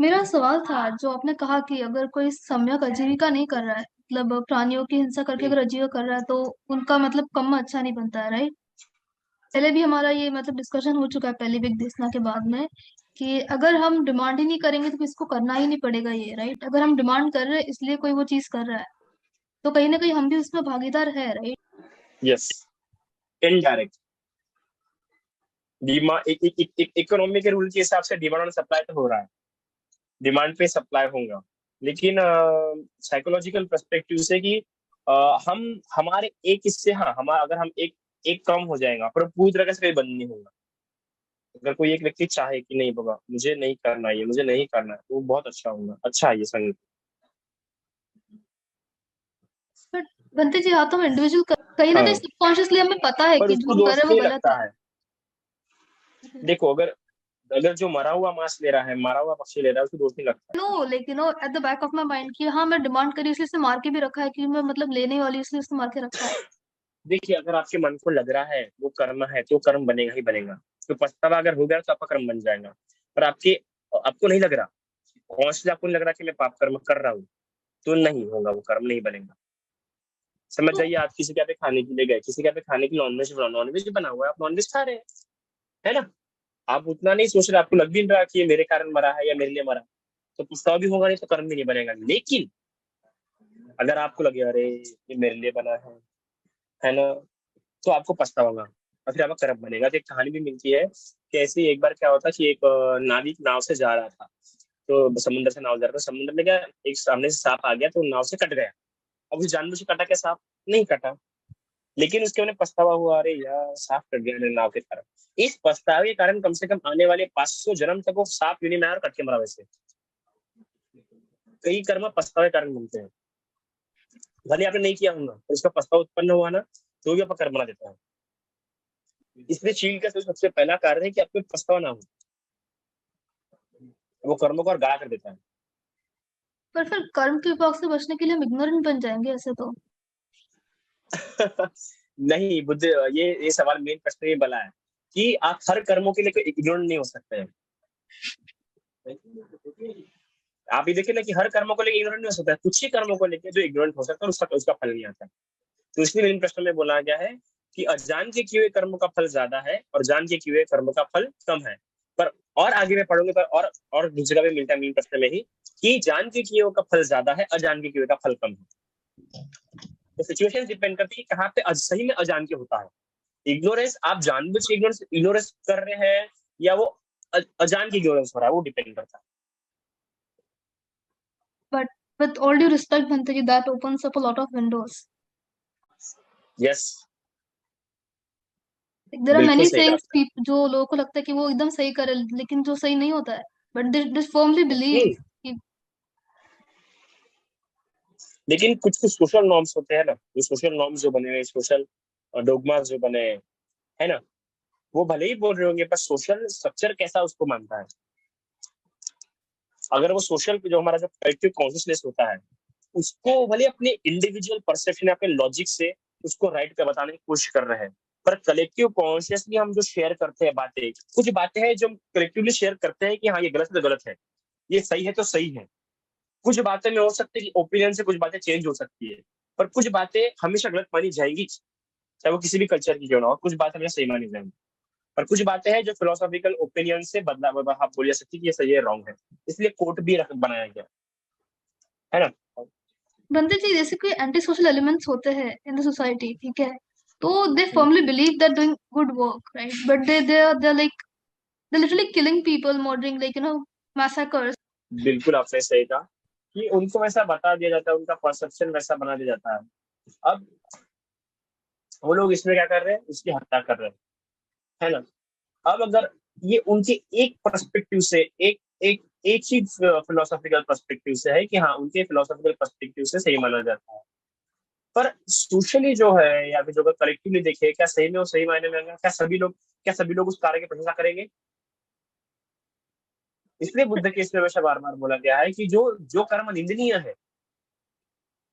मेरा सवाल था, जो आपने कहा कि अगर कोई सम्यक आजीविका नहीं कर रहा है, मतलब प्राणियों की हिंसा करके हम्म, अगर आजीविका कर रहा है, तो उनका मतलब कर्म अच्छा नहीं बनता है, राइट? पहले भी हमारा ये मतलब डिस्कशन हो चुका है पहली बिग देशना के बाद में, कि अगर हम डिमांड ही नहीं करेंगे तो किसको करना ही नहीं पड़ेगा ये, राइट? अगर हम डिमांड कर रहे हैं इसलिए कोई वो चीज कर रहा है, तो कहीं ना कहीं हम भी उसमें भागीदार है, right? Yes, indirect. Demand economy के रूल के हिसाब से डिमांड और सप्लाई तो हो रहा है, डिमांड पे सप्लाई होगा। लेकिन साइकोलॉजिकल पर्सपेक्टिव से कि हम हमारे एक हिस्से, हाँ हमारा अगर हम एक एक कम हो जाएगा पर पूरी तरह से कहीं बंद नहीं होगा। अगर कोई एक व्यक्ति चाहे कि नहीं बाबा मुझे नहीं करना ये, मुझे नहीं करना है, तो वो बहुत अच्छा होगा, अच्छा है ये संगीत। बट बनते जी, हाँ तो हम इंडिविजुअल कहीं ना कहीं हाँ, सबकॉन्शियसली हमें पता है पर कि जो उसको हम कर दोष रहे हैं वो नहीं गलत लगता है। है। देखो, अगर अगर जो मरा हुआ मांस ले रहा है, मरा हुआ पक्षी ले रहा है, उसको दोष नहीं लगता। नो, लेकिन at the back of my mind कि हाँ मैं डिमांड करी इसलिए इसे मार के भी रखा है, कि मैं मतलब लेने वाली इसलिए इसे मार के रखा है। देखिए, अगर आपके मन को लग रहा है वो कर्म है तो कर्म बनेगा ही बनेगा। तो पछतावा अगर हो गया तो आपका कर्म बन जाएगा। पर आपको नहीं लग रहा, कॉन्शियसली आपको नहीं लग रहा कि मैं पाप कर्म कर रहा हूँ, तो नहीं होगा, वो कर्म नहीं बनेगा। समझ तो जाइए, आप किसी के यहाँ पे खाने के लिए गए, किसी के यहाँ पे खाने के लिए नॉनवेज बना हुआ है, आप नॉनवेज खा रहे हैं, है ना? आप उतना नहीं सोच रहे, आपको लग भी नहीं रहा कि ये मेरे कारण मरा है या मेरे लिए मरा, तो पछतावा भी होगा नहीं, तो कर्म भी नहीं बनेगा। लेकिन अगर आपको लगे अरे ये मेरे लिए बना है ना, तो आपको पछतावा होगा और फिर आपका कर्म बनेगा। तो एक कहानी भी मिलती है कि ऐसे ही एक बार क्या होता कि एक नाविक नाव से जा रहा था, तो समुद्र से नाव जा रहा था, समुद्र में क्या, एक सामने से सांप आ गया तो नाव से कट गया। अब उस जानबूझ के कटा क्या सांप? नहीं कटा, लेकिन उसके उन्हें पछतावा हुआ, अरे यार सांप कट गया मेरे नाव के कारण। इस पछतावे के कारण कम से कम आने वाले 500 जन्म तक वो सांप यूनि में आया और कट के मरा। वैसे कई कर्म पछतावे के कारण मिलते हैं, भले आपने नहीं किया होगा पर उसका पछतावा उत्पन्न हुआ ना, तो भी आपका कर्म बना देता है। इसलिए चील का सबसे पहला कार्य है कि आपको पछतावा ना हो, वो कर्मों को और गाढ़ा कर देता है। पर फिर कर्म के विपाक से बचने के लिए हम इग्नोरेंट बन जाएंगे ऐसे तो। नहीं बुद्ध, ये सवाल मेन प्रश्न ये बला है कि आप हर कर्मों के लिए इग्नोरेंट नहीं हो सकते हैं। आप ये देखिए ना कि हर कर्मों को लेकर इग्नोरेंट नहीं हो सकता है, कुछ ही कर्मों को लेकर जो इग्नोरेंट हो सकता है, उसका उसका फल नहीं आता है। तो इसलिए मेन प्रश्न में बोला गया है कि अजान के किए हुए कर्मों का फल ज्यादा है और जान के किए हुए कर्मों का फल कम है। पर और आगे में पढ़ोगे पर और दूसरी जगह भी मिलता है मेन प्रश्न में ही, कि जान के किए हुए का फल ज्यादा है, अजान के किए हुए का फल कम है। तो सिचुएशन डिपेंड करती है कहाँ पे सही में अजान के होता है। इग्नोरेंस, आप जानबूझ के इग्नोरेंस इग्नोरेंस कर रहे हैं या वो अजान की इग्नोरेंस हो रहा है, वो डिपेंड करता है। But with all due respect Bhante ji, that opens up a lot of windows. Yes, there are बिल्कुल मेनी सही थिंग्स कहा जो लोगों को लगता है कि वो एकदम सही करे, लेकिन जो सही नहीं होता है, बट दे फर्मली बिलीव आपने। कि। लेकिन कुछ कुछ सोशल नॉर्म्स होते हैं ना, जो सोशल नॉर्म्स जो बने हुए, सोशल डोगमास जो बने हैं, है ना, वो भले ही बोल रहे होंगे पर सोशल स्ट्रक्चर कैसा उसको मानता है। अगर वो सोशल जो हमारा जो कलेक्टिव कॉन्शियसनेस होता है, उसको भले अपने इंडिविजुअल परसेप्शन, अपने लॉजिक से उसको राइट कर बताने की कोशिश कर रहे हैं, पर कलेक्टिव कॉन्शियसली हम जो शेयर करते हैं बातें, कुछ बातें हैं जो हम कलेक्टिवली शेयर करते हैं कि हाँ ये गलत है तो गलत है, ये सही है तो सही है। कुछ बातें में हो सकती है कि ओपिनियन से कुछ बातें चेंज हो सकती है, पर कुछ बातें हमेशा गलत मानी जाएंगी, चाहे वो किसी भी कल्चर की क्यों ना हो। कुछ बातें हमेशा सही मानी जाएंगी, पर कुछ बातें हैं जो फिलोसॉफिकल ओपिनियन से बदला, आप बोल जा सकती है कि ये सही है, रॉन्ग है। इसलिए कोर्ट भी बनाया गया, है ना। बनते जी, जैसे कोई एंटी सोशल एलिमेंट्स होते हैं इन द सोसाइटी, ठीक है, तो they firmly believe that doing good work, right? But they like they literally killing people, murdering, like massacres. बिल्कुल आपने सही कहा कि उनको वैसा बता दिया जाता है, उनका परसेप्शन वैसा बना दिया जाता है। अब वो लोग इसमें क्या कर रहे हैं, उसकी हत्या कर रहे हैं, है ना। अब अगर ये उनके एक पर्सपेक्टिव से, एक एक एक ही फिलोसॉफिकल पर्सपेक्टिव से है कि हाँ उनके फिलोसॉफिकल पर्सपेक्टिव से सही माना जाता है, पर सोशली जो है या फिर जो कलेक्टिवली देखे, क्या सही में वो सही मायने में आएगा? क्या सभी लोग उस कार्य की प्रशंसा करेंगे? इसलिए बुद्ध के इसमें हमेशा बार बार बोला गया है कि जो जो कर्म निंदनीय है,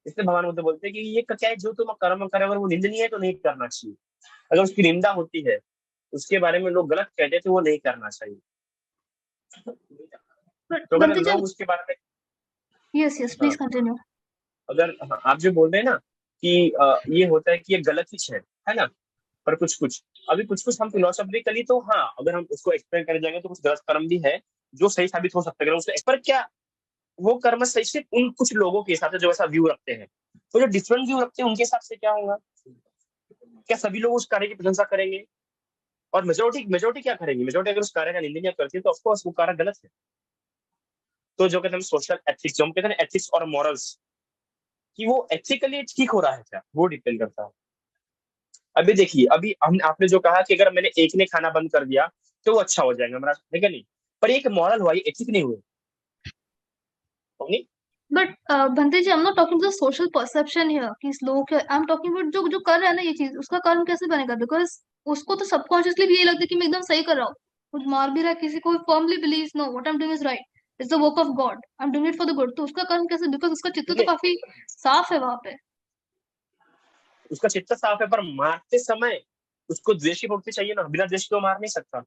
इसलिए भगवान बुद्ध बोलते हैं कि ये क्या है, जो तुम कर्म करे अगर वो निंदनीय है तो नहीं करना चाहिए। अगर उसकी निंदा होती है, उसके बारे में लोग गलत कहते हैं, तो वो नहीं करना चाहिए। बट तो अगर बनते लोग उसके बारे में, यस यस हाँ, प्लीज कंटिन्यू। अगर आप जो बोल रहे हैं ना कि ये होता है कि ये गलत ही है ना, पर कुछ कुछ, अभी कुछ कुछ हम फिलोसॉफिकली तो हाँ, अगर हम उसको एक्सप्लेन कर जाएंगे तो कुछ गलत कर्म भी है जो सही साबित हो सकता है, अगर उसको पर क्या वो कर्म सही सिर्फ उन कुछ लोगों के हिसाब से जो ऐसा व्यू रखते हैं, तो जो डिफरेंट व्यू रखते हैं उनके हिसाब से क्या होगा? क्या सभी लोग उस कार्य की प्रशंसा करेंगे? और मेजोरिटी मेजोरिटी क्या करेंगी? मेजोरिटी अगर उस कार्य का निंदनीय करती है तो ऑफकोर्स वो कार्य गलत है। तो जो कहते हैं सोशल एथिक्स, जो हम कहते हैं एथिक्स और मॉरल्स, कि वो एथिकली ठीक हो रहा है क्या, वो डिपेंड करता है। अभी देखिए, अभी हम आपने जो कहा कि अगर मैंने एक ने खाना बंद कर दिया तो वो अच्छा हो जाएगा हमारा, है क्या नहीं? पर एक मॉरल हुआ, ये एथिक नहीं हुए, नहीं? But Bhante ji, I am not talking to social perception here कि इस लोगों के, आई एम टॉकिंग अबाउट जो जो कर रहा है ना ये चीज, उसका कर्म कैसे बनेगा? बिकॉज उसको तो सबकॉन्शियसली भी यही लगता है कि मैं एकदम सही कर रहा हूँ, कुछ मार भी रहा है किसी को, firmly believe know what I am doing is right, it's the work of God, I am doing it for the good. तो उसका कर्म कैसे? बिकॉज उसका चित्त तो नहीं, काफी साफ है वहां पे। उसका चित्त साफ है, पर मारते समय उसको द्वेष की प्रवृत्ति चाहिए ना, बिना द्वेष के वो मार नहीं सकता।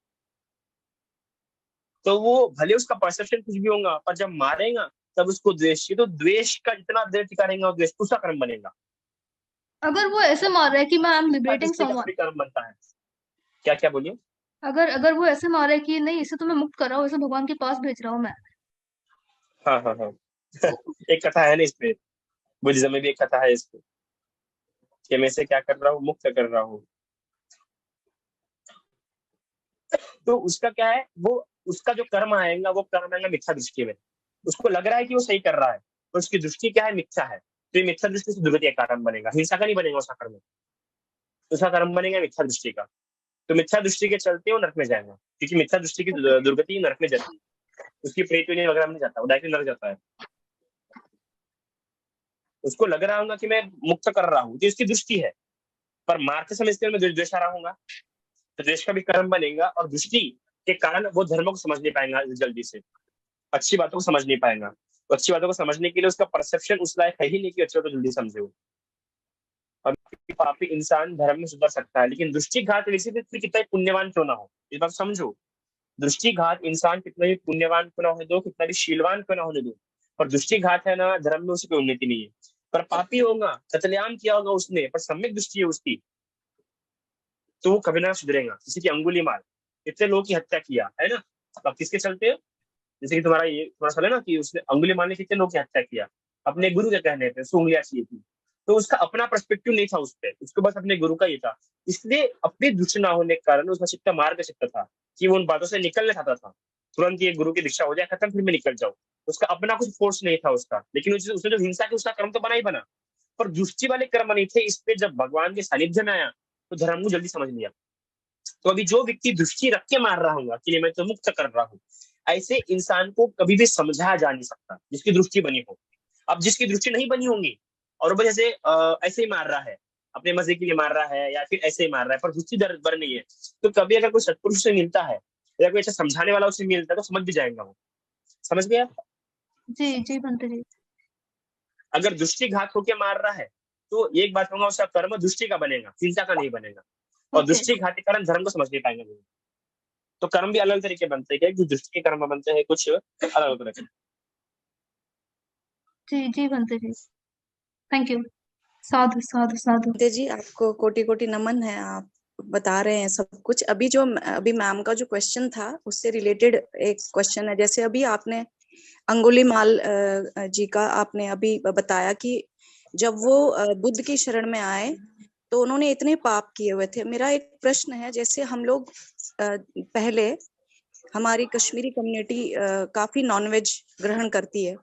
तो वो भले उसका परसेप्शन कुछ भी होगा, पर जब मारेगा तब उसको द्वेष चाहिए, तो द्वेष का जितना देर टिका रहेगा द्वेष उसका कर्म बनेगा। अगर वो ऐसे मार रहा है कि मैं आई एम मिथ्या लिबरेटिंग दृष्टि का समवन, थोड़ी कर्म बनता है। क्या क्या बोलिए? अगर अगर वो ऐसे मार रहा है कि नहीं इसे तो मैं मुक्त कर रहा हूँ, इसे भगवान के पास भेज रहा हूँ मैं, हाँ हाँ हाँ। तो एक कथा है ना इस पे, बुद्धिज्म में भी एक कथा है इस पे, कि मैं इसे क्या कर रहा हूँ, मुक्त कर रहा हूँ। तो उसका क्या है, वो उसका जो कर्म आएगा वो कर्म आएगा मिथ्या दृष्टि में। उसको लग रहा है कि वो सही कर रहा है, तो उसकी दृष्टि क्या है, मिथ्या है, तो ये मिथ्या दृष्टि से दुर्गति का कारण बनेगा, हिंसा का नहीं बनेगा उसका कर्म। उसका कर्म बनेगा मिथ्या दृष्टि का। तो मिथ्या दृष्टि के चलते वो नरक में जाएगा, क्योंकि मिथ्या दृष्टि की ओके। दुर्गति नरक में जाती है। उसकी प्रेत वगैरह में नहीं जाता, वो डायरेक्टली नरक जाता है। उसको लग रहा होगा कि मैं मुक्त कर रहा हूँ, तो इसकी दृष्टि है। पर मारते समय इसके मैं द्वेष आ रहा हूँ, तो द्वेष का भी कर्म बनेगा, और दृष्टि के कारण वो धर्म को समझ नहीं पाएगा जल्दी से, अच्छी बातों को समझ नहीं पाएगा। तो अच्छी बातों को समझने के लिए उसका परसेप्शन उस लायक है ही नहीं कि अच्छे को जल्दी समझे वो। अब पापी इंसान धर्म में सुधर सकता है, लेकिन दृष्टिघात वैसे भी फिर कितना ही पुण्यवान क्यों ना हो, इस बात समझो। दृष्टिघात इंसान कितना भी पुण्यवान क्यों ना होने दो, कितना भी शीलवान क्यों ना होने दो, पर दृष्टिघात है ना, धर्म में उसकी कोई उन्नति नहीं है। पर पापी होगा, कत्लेआम किया होगा उसने, पर सम्यक दृष्टि है उसकी, तो वो कभी ना सुधरेगा। जैसे कि अंगुली मार, इतने लोगों की हत्या किया है ना, अब किसके चलते? जैसे कि तुम्हारा ये थोड़ा सा है ना, कि उसने अंगुली मारने कितने लोगों की हत्या किया, अपने गुरु के कहने पे, उसको उंगलियां चाहिए थी। तो उसका अपना पर्सपेक्टिव नहीं था उस पर, उसके पास अपने गुरु का ही था। इसलिए अपनी दृष्टि ना होने के कारण उसका चित्त मार्ग चित्त था, कि वो उन बातों से निकलना चाहता था, तुरंत ये गुरु की दीक्षा हो जाए खत्म फिर मैं निकल जाऊं। उसका अपना कुछ फोर्स नहीं था उसका, लेकिन उसने जो हिंसा की उसका कर्म तो बना ही बना, पर दृष्टि वाले कर्म नहीं थे। इस पे जब भगवान के सानिध्य में आया तो धर्म को जल्दी समझ लिया। तो अभी जो व्यक्ति दृष्टि रख के मार रहा होगा कि नहीं मैं तो मुक्त कर रहा हूँ, ऐसे इंसान को कभी भी समझाया जा नहीं सकता जिसकी दृष्टि बनी हो। अब जिसकी दृष्टि नहीं बनी होंगी और वो जैसे ऐसे ही मार रहा है, अपने मजे के लिए मार रहा है, या फिर ऐसे ही मार रहा है, पर दृष्टि बर नहीं है, तो कभी अगर कोई सत्पुरुष से मिलता है या कोई अच्छा समझाने वाला उससे मिलता है तो समझ भी जाएगा वो। समझ गया? जी जी बनते जी। अगर दृष्टिघात होके मार रहा है तो एक बात होगा, उसका कर्म दृष्टि का बनेगा, चिंता का नहीं बनेगा। और ओके। दृष्टिघात के कारण धर्म को समझ नहीं पाएंगे लोग। तो कर्म भी अलग तरीके बनते हैं, कुछ दृष्टि के कर्म बनते हैं, कुछ अलग अलग तरह के। जी जी बनते जी। Thank you. साधु साधु साधु। दे जी, आपको कोटि कोटि नमन है, आप बता रहे हैं सब कुछ। अभी मैम का जो क्वेश्चन था उससे रिलेटेड एक क्वेश्चन है। जैसे अभी आपने अंगुलीमाल जी का आपने अभी बताया कि जब वो बुद्ध की शरण में आए तो उन्होंने इतने पाप किए हुए थे। मेरा एक प्रश्न है, जैसे हम लोग पहले, हमारी कश्मीरी कम्युनिटी काफी नॉनवेज ग्रहण करती है,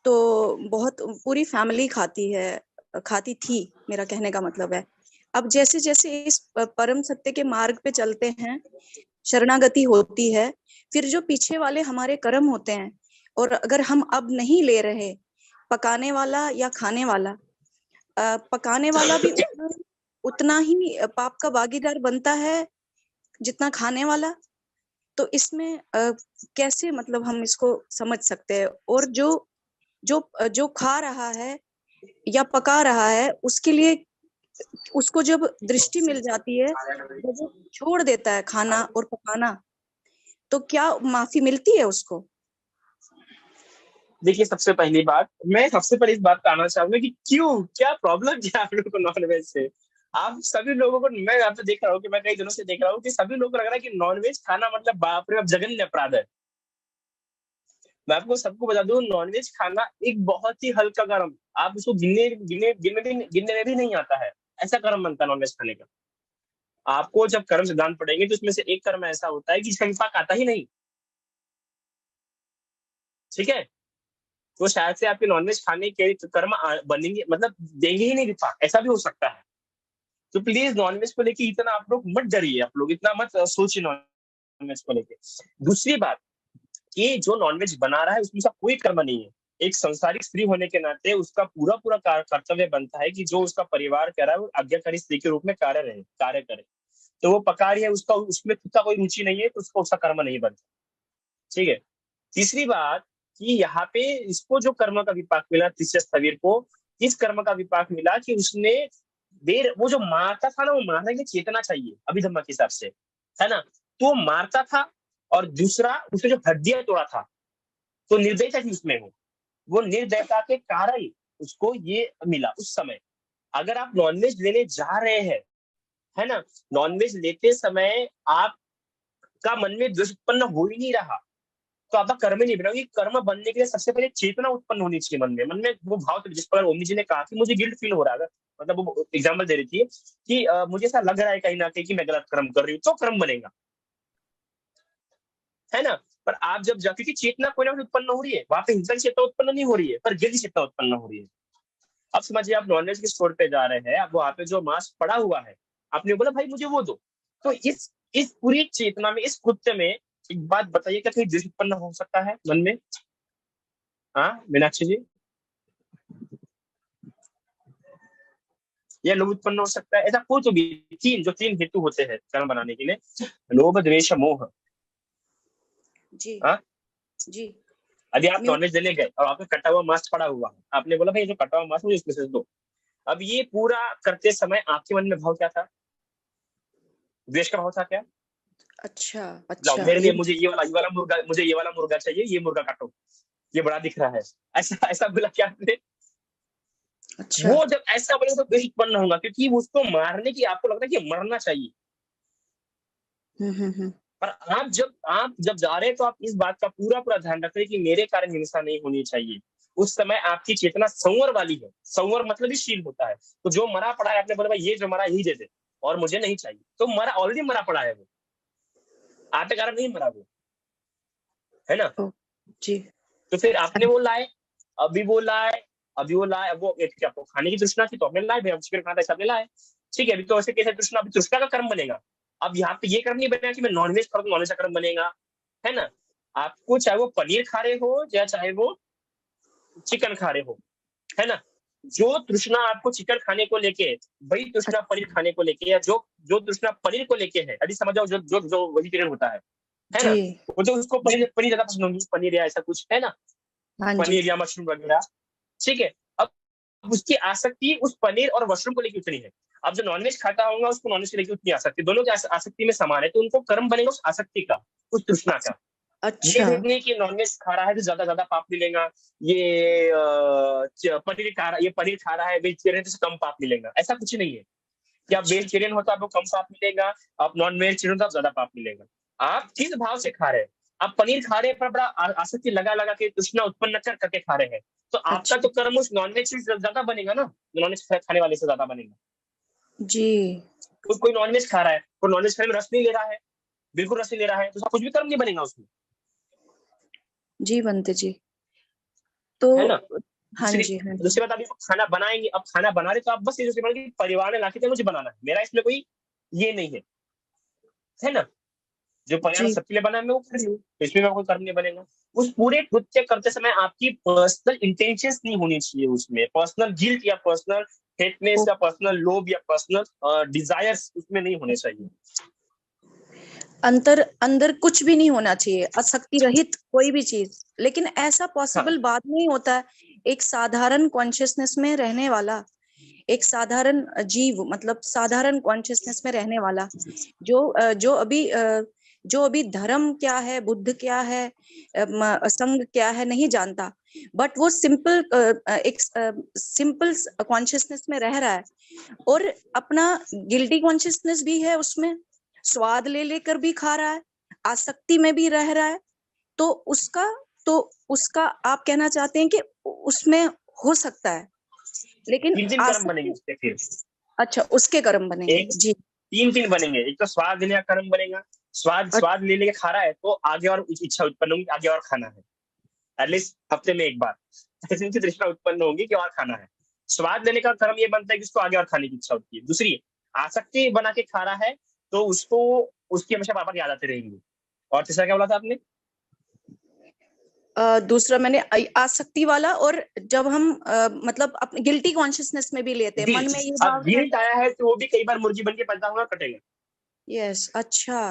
तो बहुत पूरी फैमिली खाती थी, मेरा कहने का मतलब है। अब जैसे जैसे इस परम सत्य के मार्ग पे चलते हैं, शरणागति होती है, फिर जो पीछे वाले हमारे कर्म होते हैं, और अगर हम अब नहीं ले रहे, पकाने वाला या खाने वाला, पकाने वाला भी उतना ही पाप का भागीदार बनता है जितना खाने वाला। तो इसमें कैसे, मतलब हम इसको समझ सकते हैं? और जो जो जो खा रहा है या पका रहा है, उसके लिए, उसको जब दृष्टि मिल जाती है, जब वो छोड़ देता है खाना और पकाना, तो क्या माफी मिलती है उसको? देखिए, सबसे पहली बात, मैं सबसे पहले इस बात पे आना चाहूंगा कि क्यों, क्या प्रॉब्लम क्या है आप लोगों को नॉनवेज से? आप सभी लोगों को, मैं यहाँ पे देख रहा हूँ कि मैं कई दिनों से देख रहा हूँ कि सभी लोगों को लग रहा है कि नॉनवेज खाना मतलब बाप रे, अब जघन्य अपराध है। मैं आपको सबको बता दूं, नॉनवेज खाना एक बहुत ही हल्का कर्म, आप उसको गिनने में भी नहीं आता है, ऐसा कर्म बनता है नॉनवेज खाने का। आपको जब कर्म सिद्धांत पढ़ेंगे तो उसमें से एक कर्म ऐसा होता है कि जिसका विपाक आता ही नहीं। ठीक है, तो शायद से आपके नॉनवेज खाने के कर्म बनेंगे, मतलब देंगे ही नहीं विपाक, ऐसा भी हो सकता है। तो प्लीज नॉनवेज को लेके इतना आप लोग मत डरिए, आप लोग इतना मत सोचिए नॉनवेज को लेके। दूसरी बात, कि जो नॉनवेज बना रहा है उसमें उसका कोई कर्म नहीं है। एक संसारिक स्त्री होने के नाते उसका पूरा पूरा कर्तव्य बनता है कि जो उसका परिवार कह रहा है वो आज्ञाकारी स्त्री के रूप में कार्य करे। तो वो पका रही है, उसका उसमें खुद का कोई रुचि नहीं है, तो उसका उसका कर्म नहीं बनता। ठीक है। तीसरी बात, कि यहाँ पे इसको जो कर्म का विपाक मिला, तीसरे स्थवीर को इस कर्म का विपाक मिला कि उसने देर, वो जो मारता था ना, वो मारने की चेतना चाहिए अभिधम्म के हिसाब से, है ना? तो मारता था, और दूसरा उसने जो हड्डियां तोड़ा था, तो निर्दयता थी उसमें, वो निर्दयता के कारण उसको ये मिला उस समय। अगर आप नॉनवेज लेने जा रहे हैं, है ना, नॉनवेज लेते समय आपका मन में द्वेष उत्पन्न हो ही नहीं रहा, तो आपका कर्म ही नहीं बना। कर्म बनने के लिए सबसे पहले चेतना उत्पन्न होनी चाहिए मन में वो भाव। तो जिस प्रकार ओमनी जी ने कहा कि मुझे गिल्ट फील हो रहा है, मतलब वो एग्जाम्पल दे रही थी कि मुझे ऐसा लग रहा है कहीं ना कहीं कि मैं गलत कर्म कर रही हूँ, तो कर्म बनेगा, है ना? पर आप जब जा, क्योंकि चेतना कोई ना कोई उत्पन्न हो रही है वहां पे, हिंसा की चेतना उत्पन्न नहीं हो रही है, पर गिल्ट की चेतना उत्पन्न हो रही है। अब समझिए, आप नॉनवेज के स्टोर पे जा रहे हैं, अब वहां पे जो मांस पड़ा हुआ है, आपने बोला भाई मुझे वो दो, तो इस पूरी चेतना में, इस कृत्य में एक बात बताइए, क्या कहीं द्वेष उत्पन्न हो सकता है मन में? हाँ मीनाक्षी जी, यह लोभ उत्पन्न हो सकता है? ऐसा कोई तो भी तीन हेतु होते हैं कर्म बनाने के लिए, लोभ द्वेष मोह। जी हाँ, जी। यदि आप म्यूट। नॉनवेज लेने गए और आपने कटा हुआ मांस पड़ा हुआ है, आपने बोला भाई जो कटा हुआ मांस मुझे इसमें से दो, अब ये पूरा करते समय आपके मन में भाव क्या था? द्वेष का भाव था क्या? अच्छा लाओ अच्छा, मेरे लिए, ये मुझे ये वाला मुर्गा, मुझे ये वाला मुर्गा चाहिए, ये मुर्गा काटो, ये बड़ा दिख रहा है, ऐसा ऐसा बोला क्या आपने? अच्छा। वो जब ऐसा बोलेगा तो द्वेष उत्पन्न होगा, क्योंकि उसको मारने की आपको लगता है कि मरना चाहिए। हम्म। पर आप जब जा रहे हैं, तो आप इस बात का पूरा पूरा ध्यान रख रहे हैं कि मेरे कारण हिंसा नहीं होनी चाहिए। उस समय आपकी चेतना संवर वाली है, संवर मतलब ही शील होता है। तो जो मरा पड़ा है, आपने बोला भाई ये जो मरा यही दे दे, और मुझे नहीं चाहिए, तो मरा ऑलरेडी मरा पड़ा है, वो आपके कारण नहीं मरा, वो, है ना? ओ, जी। तो फिर आपने वो लाए, अभी वो लाए, अभी वो लाए, वो एक आपको खाने की तृष्णा थी तो आपने लाए, भाई हम चिकन खाता है, सबने लाए। ठीक है, अभी तो ऐसे कैसे तृष्णा, अभी तृष्णा का कर्म बनेगा। अब यहाँ पे ये कर्म नहीं बनेगा कि मैं नॉनवेज खाऊं तो नॉनवेज का कर्म बनेगा, है ना? आपको चाहे वो पनीर खा रहे हो या चाहे वो चिकन खा रहे हो, है ना, जो तृष्णा आपको चिकन खाने को लेके, वही तृष्णा पनीर खाने को लेके, या जो जो तृष्णा पनीर को लेके है, यदि समझ जाओ, जो जो जो वेजिटेरियन होता है जी। ना, वो जो उसको पनीर पनीर ज्यादा पसंद होगी, पनीर या ऐसा कुछ, है ना, हाँ जी। पनीर या मशरूम वगैरह। ठीक है, अब उसकी आसक्ति उस पनीर और मशरूम को लेकर उतनी है। अब जो नॉनवेज खाता होगा उसको नॉनवेज को लेकर उतनी आसक्ति, दोनों की आसक्ति में समान है, तो उनको कर्म बनेगा उस आसक्ति का, उस तृष्णा का। ये अच्छा नहीं कि नॉनवेज खा रहा है तो ज्यादा ज्यादा पाप मिलेगा, ये पनीर खा रहा है वेजिटेरियन तो कम पाप मिलेगा, ऐसा कुछ नहीं है। कि आप अच्छा। वेजिटेरियन हो तो आपको कम पाप मिलेगा, आप नॉन वेजिटेरियन तो आप ज्यादा पाप मिलेगा। आप किस भाव से खा रहे हैं? आप पनीर खा रहे हैं पर बड़ा आसक्ति लगा लगा के तृष्णा उत्पन्न कर करके खा रहे हैं, तो आपका अच्छा तो कर्म उस नॉनवेज से ज्यादा बनेगा ना, नॉनवेज खाने वाले से ज्यादा बनेगा। जी कोई नॉनवेज खा रहा है, कोई नॉनवेज खाने में रस नहीं ले रहा है, बिल्कुल रस नहीं ले रहा है, तो उसका कुछ भी कर्म नहीं बनेगा उसमें, जी बनते जी। तो है ना? हाँ दूसरी जी हाँ जी। दूसरी बात, अभी खाना बनाएंगे, अब खाना बना रहे तो आप बस ये सोचिए कि परिवार ने लाके दिया, मुझे बनाना है, मेरा इसमें कोई ये नहीं है ना? जो परिवार ने जी सबके लिए बना है मैं वो कर रही हूँ, तो इसमें मेरा कोई कर्म नहीं बनेगा। उस पूरे कृत्य करते समय आपकी पर्सनल इंटेंशंस नहीं होनी चाहिए, उसमें पर्सनल गिल्ट या पर्सनल हेटनेस ओ, या पर्सनल लोभ या पर्सनल डिजायर्स उसमें नहीं होने चाहिए। अंतर अंदर कुछ भी नहीं होना चाहिए, आसक्ति रहित कोई भी चीज। लेकिन ऐसा हाँ, पॉसिबल बात नहीं होता है। एक साधारण कॉन्शियसनेस में रहने वाला, एक साधारण जीव, मतलब साधारण कॉन्शियसनेस में रहने वाला, जो जो अभी जो अभी धर्म क्या है, बुद्ध क्या है, संघ क्या है नहीं जानता, बट वो एक सिंपल कॉन्शियसनेस में रह रहा है और अपना गिल्टी कॉन्शियसनेस भी है उसमें, स्वाद ले लेकर भी खा रहा है, आसक्ति में भी रह रहा है, तो उसका आप कहना चाहते हैं कि उसमें हो सकता है, लेकिन 3 कर्म बनेंगे उसके फिर। अच्छा, उसके कर्म बनेंगे जी। 3 बनेंगे। एक तो स्वाद लेने का कर्म बनेगा, स्वाद ले लेके खा रहा है तो आगे और इच्छा उत्पन्न होगी, आगे और खाना है, एटलीस्ट हफ्ते में एक बार ऐसी तृष्णा उत्पन्न होगी कि और खाना है। स्वाद लेने का कर्म ये बनता है कि उसको आगे और खाने की इच्छा होती है। दूसरी, आसक्ति बना के खा रहा है तो उसको उसकी हमेशा बार बार याद आती रहेंगी। और तीसरा क्या बोला था आपने? दूसरा मैंने आसक्ति वाला, और जब हम मतलब अपने गिल्टी कॉन्शियसनेस में भी लेते हैं, मन में ये भाव गिल्ट आया है तो वो भी कई बार मुर्गी बन के पैदा होगा, कटेगा। यस, अच्छा।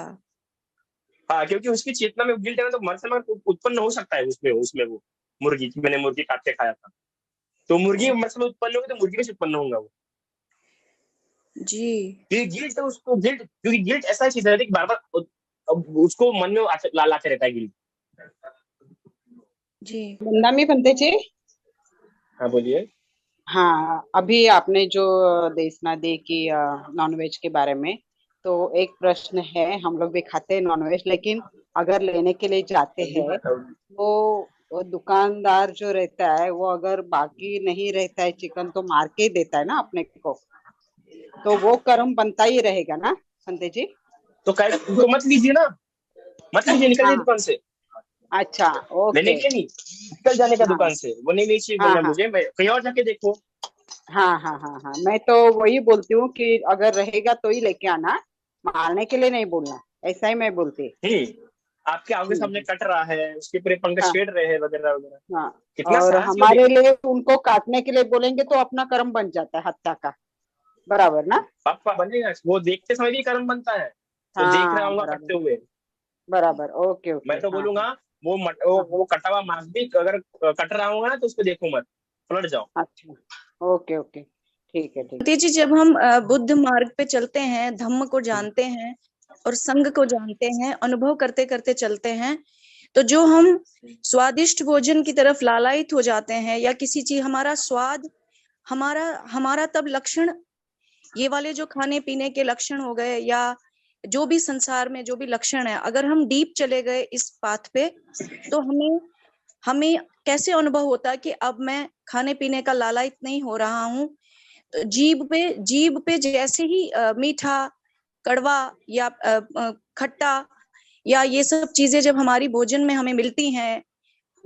हाँ, क्योंकि उसकी चेतना में गिल्ट है तो मर से उत्पन्न हो सकता है उसमें वो मुर्गी, मैंने मुर्गी काट के खाया था, तो मुर्गी मतलब उत्पन्न होगी तो मुर्गी में से उत्पन्न होगा वो जी। गिल्ट। उसको गिल्ट, क्योंकि गिल्ट ऐसा चीज है कि बार बार उसको मन में लाते रहता है गिल्ट। जी नंदामी पंते जी। हाँ बोलिए। हाँ, अभी आपने जो देशना दी कि नॉनवेज के बारे में, तो एक प्रश्न है, हम लोग भी खाते हैं नॉनवेज, लेकिन अगर लेने के लिए जाते हैं तो वो दुकानदार जो रहता है वो अगर बाकी नहीं रहता है चिकन तो मार के ही देता है ना अपने को, तो वो कर्म बनता ही रहेगा ना पंते जी? तो मत लीजिए ना, मत लीजिए, निकल जाइए दुकान से। अच्छा, ओके। लेने के लिए नहीं, निकल जाने का दुकान से, वो नहीं चाहिए बोलना मुझे, मैं कहीं और जाके देखो। हाँ हाँ हाँ हाँ, मैं तो वही बोलती हूँ कि अगर रहेगा तो ही लेके आना, मारने के लिए नहीं बोलना, ऐसा ही मैं बोलती। आपके आगे सामने कट रहा है, उसके पूरे पंख छेड़ रहे हैं वगैरह वगैरह। हाँ, कितना और हमारे लिए उनको काटने के लिए बोलेंगे तो अपना कर्म बन जाता है हत्या का, बराबर ना? पापा बनेगा, वो देखते समय भी कर्म बनता है, तो देख रहा हूँ कटते हुए, बराबर। Okay okay. मैं तो बोलूंगा वो कटा हुआ मांस भी अगर कट रहा होगा ना तो उसको देखो मत, पलट जाओ। अच्छा, ओके ओके, ठीक है ठीक है जी। जब हम बुद्ध मार्ग पे चलते हैं, धम्म को जानते हैं और संघ को जानते हैं, अनुभव करते करते चलते हैं, तो जो हम स्वादिष्ट भोजन की तरफ लालायित हो जाते हैं, या किसी चीज हमारा स्वाद, हमारा तब लक्षण, ये वाले जो खाने पीने के लक्षण हो गए, या जो भी संसार में जो भी लक्षण है, अगर हम डीप चले गए इस पाथ पे, तो हमें कैसे अनुभव होता है कि अब मैं खाने पीने का लालायित नहीं हो रहा हूँ। तो जीभ पे जैसे ही मीठा, कड़वा या खट्टा या ये सब चीजें जब हमारी भोजन में हमें मिलती हैं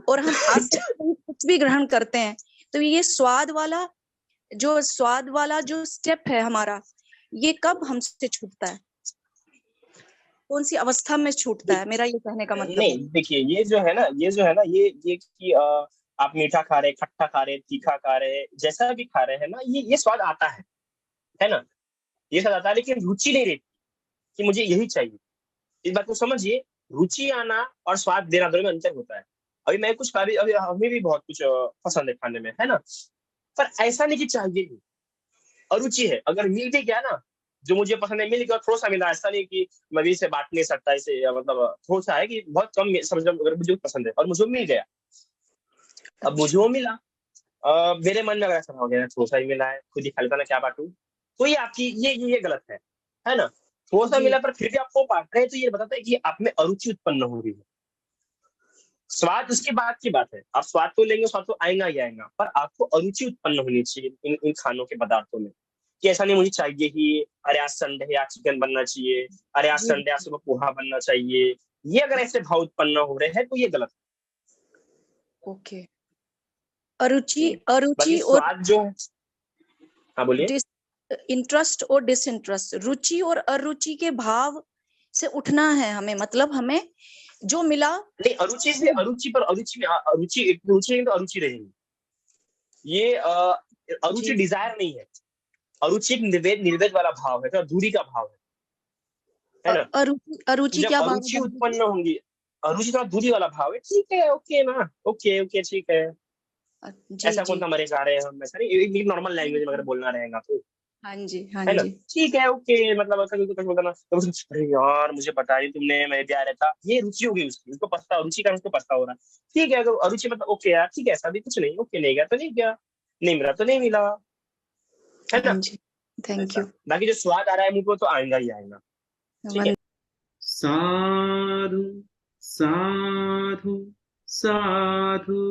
और हम आसक्ति कुछ भी ग्रहण करते हैं, तो ये स्वाद वाला जो स्टेप है हमारा, ये कब हमसे छूटता है, कौन सी अवस्था में छूटता है, मेरा ये कहने का मतलब। नहीं देखिए, ये जो है ना ये कि आप मीठा खा रहे, खट्टा खा रहे, तीखा खा रहे, जैसा भी खा रहे हैं ना, ये स्वाद आता है ना, ये स्वाद आता है, लेकिन रुचि नहीं रहती कि मुझे यही चाहिए। इस बात को समझिए, रुचि आना और स्वाद देना दोनों में अंतर होता है। अभी मैं कुछ अभी हमें भी बहुत कुछ पसंद है खाने में, है ना, पर ऐसा नहीं कि चाहिए ही। अरुचि है, अगर मिल भी गया ना, जो मुझे पसंद है मिल गया, थोड़ा सा मिला, ऐसा नहीं कि मैं भी इसे बांट नहीं सकता, इसे मतलब थोड़ा सा है कि बहुत कम समझ लो, अगर मुझे पसंद है और मुझे मिल गया, अब मुझे वो मिला, मेरे मन में अगर ऐसा हो गया थोड़ा सा ही मिला है, खुद ही खा लेता ना, क्या बांटू, तो ये आपकी ये गलत है ना। थोड़ा सा मिला पर फिर भी आपको बांट रहे हैं, तो ये बताता है कि आप में अरुचि उत्पन्न हो रही है। स्वाद उसके बाद की बात है, आप स्वाद तो लेंगे, स्वाद तो आएगा ही आएगा, पर आपको अरुचि उत्पन्न होनी चाहिए इन खानों के पदार्थों में, कि ऐसा नहीं मुझे चाहिए ही, अरे आज संडे है, आज चिकन बनना चाहिए, अरे आज संडे, आज सुबह पोहा बनना चाहिए। ये अगर ऐसे भाव उत्पन्न हो रहे हैं तो ये गलत है। ओके, अरुचि और स्वाद जो है, हाँ बोलिए। इंटरेस्ट और डिसइंटरेस्ट, रुचि और अरुचि के भाव से उठना है हमें, मतलब हमें जो मिला नहीं, अरुचि से अरुचि पर अरुचि में रुचि तो अरुचि रहेगी। ये अरुचि डिजायर नहीं है, अरुचि एक निर्वेद वाला भाव है, तो दूरी का भाव है ना। अरुचि क्या भाव अरुचि उत्पन्न होंगी, अरुचि थोड़ा दूरी वाला भाव है, ठीक है, ओके ना, ओके ठीक है, ऐसा कौन सा मरे जा रहे हैं हम, ऐसा नहीं, नॉर्मल लैंग्वेज में अगर बोलना रहेगा तो हाँ जी, हाँ है ना? जी। ठीक है, ओके, मतलब ऐसा कुछ बोलता ना तो अरे यार मुझे पता नहीं तुमने, मैं भी आ रहा था, ये रुचि हो गई उसकी, उसको पछता, रुचि का उसको पछता हो रहा। ठीक है, अगर अरुचि मतलब ओके यार ठीक है, ऐसा भी कुछ नहीं, ओके नहीं गया तो नहीं गया, नहीं मिला तो नहीं मिला, है हाँ ना? जी, थैंक ऐसा, यू। बाकी जो स्वाद आ रहा है मुझको तो आएगा ही आएगा। ठीक है। साधु साधु साधु।